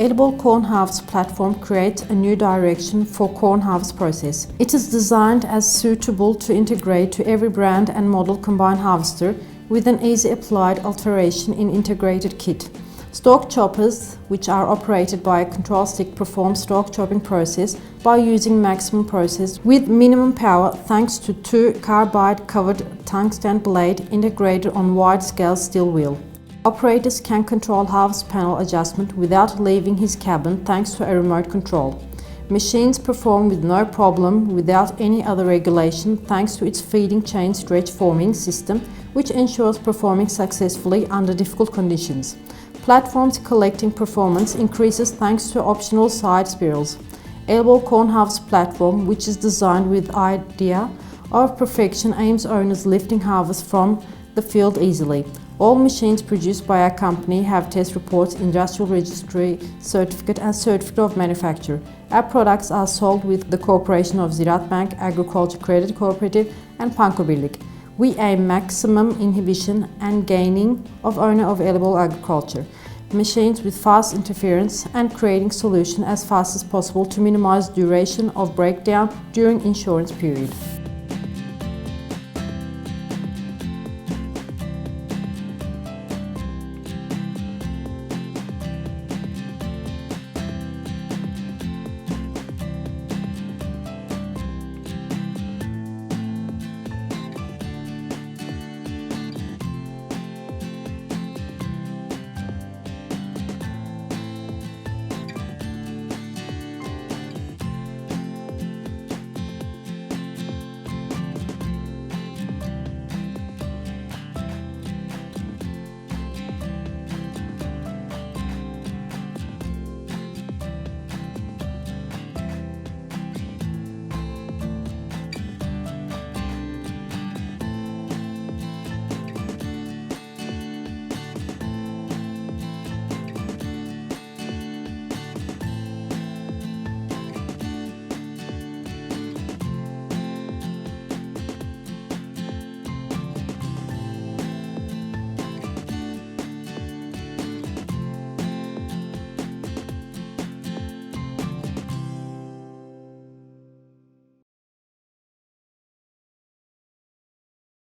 Edible corn harvest platform creates a new direction for corn harvest process. It is designed as suitable to integrate to every brand and model combine harvester with an easy applied alteration in integrated kit. Stalk choppers, which are operated by a control stick, perform stalk chopping process by using maximum process with minimum power thanks to two carbide-covered tungsten blade integrated on wide-scale steel wheel. Operators can control harvest panel adjustment without leaving his cabin thanks to a remote control. Machines perform with no problem without any other regulation thanks to its feeding chain stretch forming system, which ensures performing successfully under difficult conditions. Platforms collecting performance increases thanks to optional side spirals. Edible corn harvest platform, which is designed with idea of perfection, aims owners lifting harvest from the field easily. All machines produced by our company have test reports, industrial registry certificate and certificate of manufacture. Our products are sold with the cooperation of Ziraat Bank, Agriculture Credit Cooperative and Panko Birlik. We aim maximum inhibition and gaining of owner of edible agriculture. Machines with fast interference and creating solution as fast as possible to minimize duration of breakdown during insurance period.